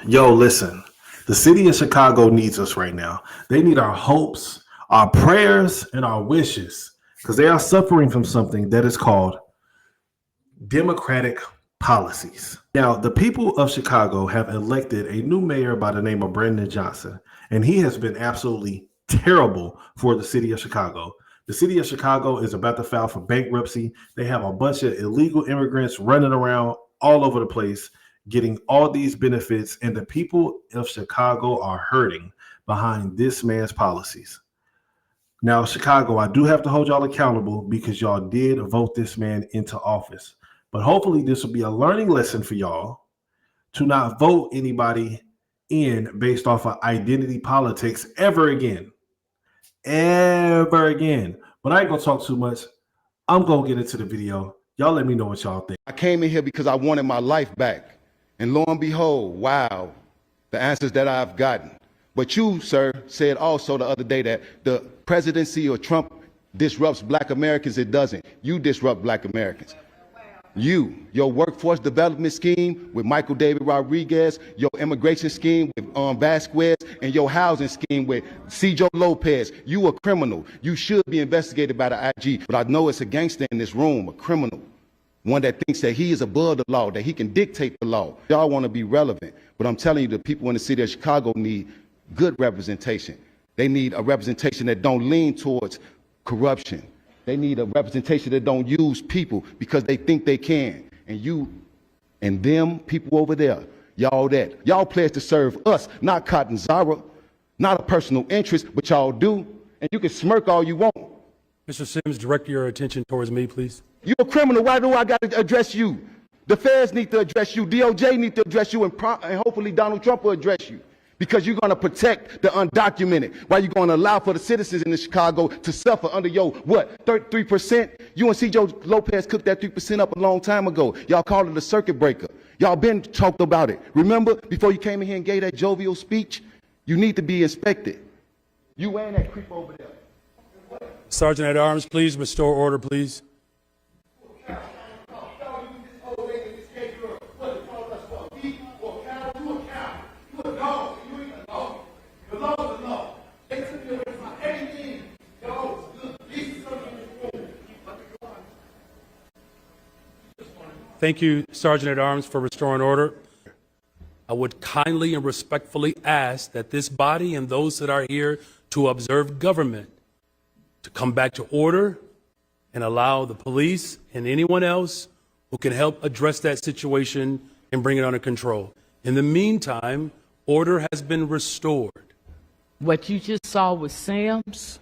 Yo, listen, the city of Chicago needs us right now. They need our hopes, our prayers, and our wishes because they are suffering from something that is called democratic policies. Now, the people of Chicago have elected a new mayor by the name of Brandon Johnson, and he has been absolutely terrible for the city of Chicago. The city of Chicago is about to file for bankruptcy. They have a bunch of illegal immigrants running around all over the place, getting all these benefits, and the people of Chicago are hurting behind this man's policies. Now, Chicago, I do have to hold y'all accountable because y'all did vote this man into office. But hopefully, this will be a learning lesson for y'all to not vote anybody in based off of identity politics ever again. Ever again. But I ain't gonna talk too much. I'm gonna get into the video. Y'all let me know what y'all think. I came in here because I wanted my life back. And lo and behold, wow, the answers that I've gotten. But you, sir, said also the other day that the presidency or Trump disrupts black Americans. It doesn't. You disrupt black Americans. Your workforce development scheme with Michael David Rodriguez, your immigration scheme with Vasquez, and your housing scheme with Cjo Lopez. You a criminal. You should be investigated by the IG. But I know it's a gangster in this room, a criminal. One that thinks that he is above the law, that he can dictate the law. Y'all want to be relevant. But I'm telling you, the people in the city of Chicago need good representation. They need a representation that don't lean towards corruption. They need a representation that don't use people because they think they can. And you and them people over there, y'all pledge to serve us, not Cotton Zara, not a personal interest, but y'all do. And you can smirk all you want. Mr. Sims, direct your attention towards me, please. You're a criminal. Why do I got to address you? The feds need to address you. DOJ need to address you, and hopefully Donald Trump will address you. Because you're going to protect the undocumented. Why you going to allow for the citizens in Chicago to suffer under your, 33%? You and Cjo Lopez cooked that 3% up a long time ago. Y'all called it a circuit breaker. Y'all been talked about it. Remember, before you came in here and gave that jovial speech, you need to be inspected. You and that creep over there. Sergeant at Arms, please restore order, please. Thank you, Sergeant at Arms, for restoring order. I would kindly and respectfully ask that this body and those that are here to observe government to come back to order and allow the police and anyone else who can help address that situation and bring it under control. In the meantime, order has been restored. What you just saw with Sam's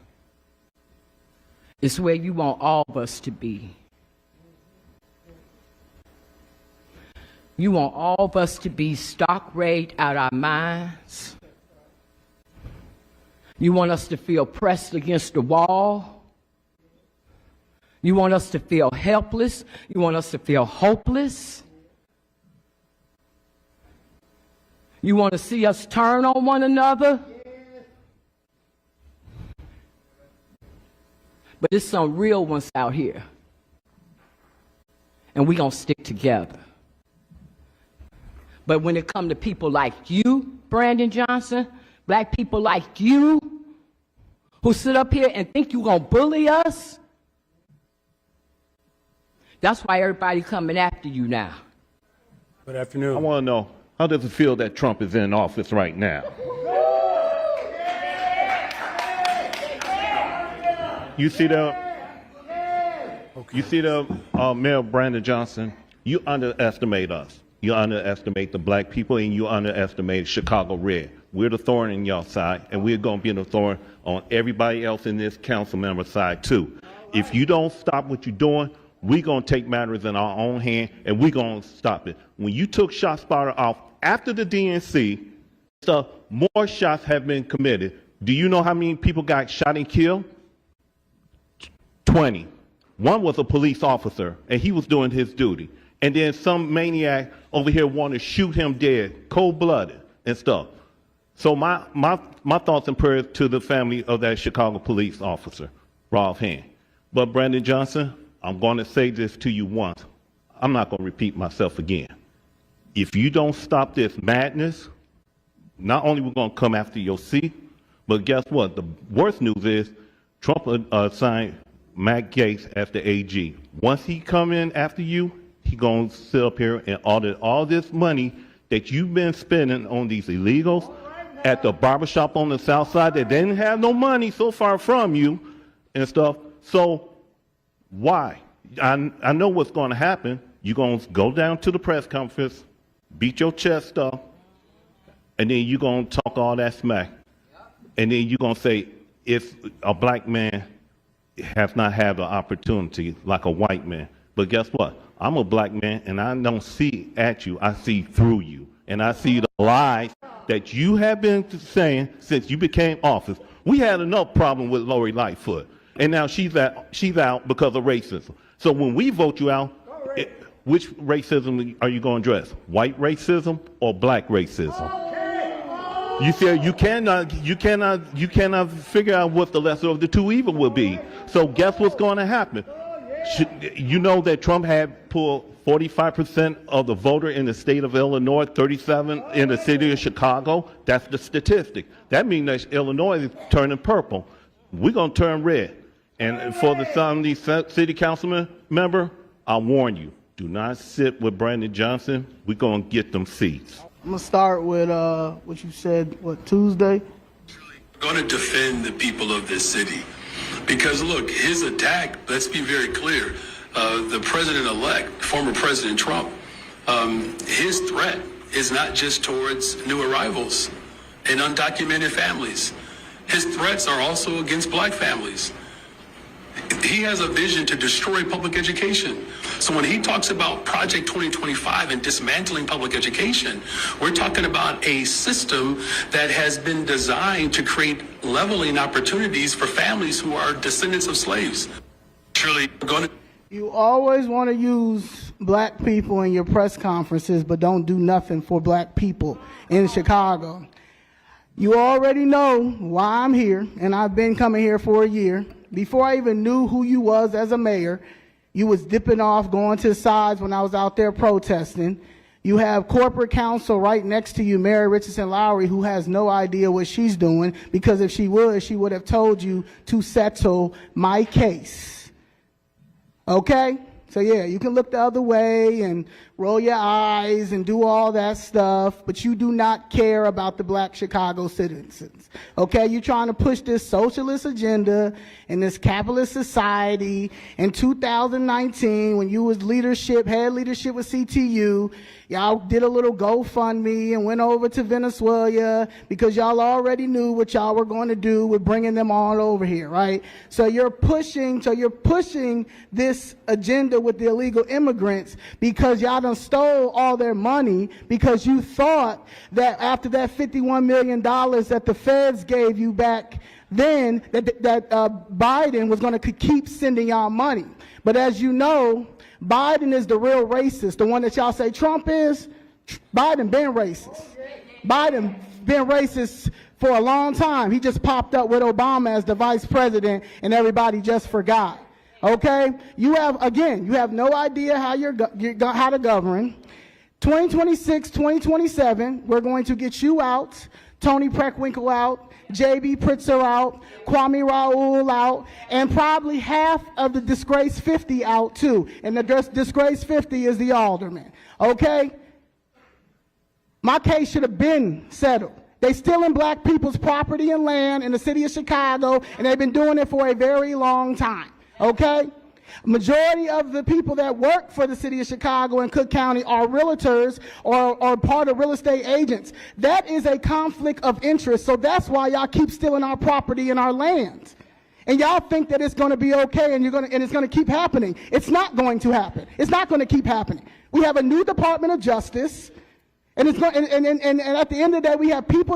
is where you want all of us to be. You want all of us to be stock rage out our minds. You want us to feel pressed against the wall. You want us to feel helpless. You want us to feel hopeless. You want to see us turn on one another. But there's some real ones out here. And we're going to stick together. But when it comes to people like you, Brandon Johnson, black people like you, who sit up here and think you're going to bully us, that's why everybody coming after you now. Good afternoon. I want to know, how does it feel that Trump is in office right now? You see Mayor Brandon Johnson, you underestimate us. You underestimate the black people, and you underestimate Chicago Red. We're the thorn in your side, and we're going to be the thorn on everybody else in this council member side too. If you don't stop what you're doing, we're going to take matters in our own hand, and we're going to stop it. When you took ShotSpotter off after the DNC, more shots have been committed. Do you know how many people got shot and killed? 20. One was a police officer, and he was doing his duty. And then some maniac over here wanted to shoot him dead, cold-blooded and stuff. So my thoughts and prayers to the family of that Chicago police officer, Rolf Hand. But Brandon Johnson, I'm going to say this to you once. I'm not going to repeat myself again. If you don't stop this madness, not only we're going to come after your seat, but guess what? The worst news is Trump assigned Matt Gaetz as the AG. Once he come in after you, he going to sit up here and audit all this money that you've been spending on these illegals at the barbershop on the south side that didn't have no money so far from you and stuff. So why? I know what's going to happen. You're going to go down to the press conference, beat your chest up, and then you're going to talk all that smack. And then you're going to say, if a black man has not had the opportunity like a white man. But guess what? I'm a black man, and I don't see at you. I see through you. And I see the lies that you have been saying since you became office. We had enough problem with Lori Lightfoot, and now she's out because of racism. So when we vote you out, which racism are you going to address? White racism or black racism? You see, you cannot figure out what the lesser of the two evil will be. So guess what's going to happen? You know that Trump had pulled 45% of the voter in the state of Illinois, 37 in the city of Chicago. That's the statistic. That means that Illinois is turning purple. We're going to turn red. And for some of these city councilmen member, I warn you, do not sit with Brandon Johnson. We're going to get them seats. I'm going to start with what you said, Tuesday? I'm going to defend the people of this city. Because, look, his attack, let's be very clear, the president-elect, former President Trump, his threat is not just towards new arrivals and undocumented families. His threats are also against black families. He has a vision to destroy public education. So when he talks about Project 2025 and dismantling public education, we're talking about a system that has been designed to create leveling opportunities for families who are descendants of slaves. Surely going to... You always want to use black people in your press conferences, but don't do nothing for black people in Chicago. You already know why I'm here, and I've been coming here for a year. Before I even knew who you was as a mayor, you was dipping off, going to the sides when I was out there protesting. You have corporate counsel right next to you, Mary Richardson Lowry, who has no idea what she's doing, because if she would have told you to settle my case. Okay? So yeah, you can look the other way and roll your eyes and do all that stuff, but you do not care about the black Chicago citizens. Okay? You're trying to push this socialist agenda in this capitalist society. In 2019, when you was head leadership with CTU, y'all did a little GoFundMe and went over to Venezuela because y'all already knew what y'all were going to do with bringing them all over here, right? So you're pushing this agenda with the illegal immigrants because y'all done stole all their money, because you thought that after that $51 million that the feds gave you back then, that Biden was going to keep sending y'all money. But as you know, Biden is the real racist, the one that y'all say Trump is. Biden been racist. Biden been racist for a long time. He just popped up with Obama as the vice president, and everybody just forgot. Okay? You have no idea how how to govern. 2026, 2027, we're going to get you out, Tony Preckwinkle out, J.B. Pritzker out, Kwame Raoul out, and probably half of the Disgrace 50 out too. And the Disgrace 50 is the alderman. Okay? My case should have been settled. They stealing black people's property and land in the city of Chicago, and they've been doing it for a very long time. Okay? Majority of the people that work for the city of Chicago and Cook County are realtors or part of real estate agents. That is a conflict of interest. So that's why y'all keep stealing our property and our land. And y'all think that it's going to be okay and it's going to keep happening. It's not going to happen. It's not going to keep happening. We have a new Department of Justice, and at the end of the day, we have people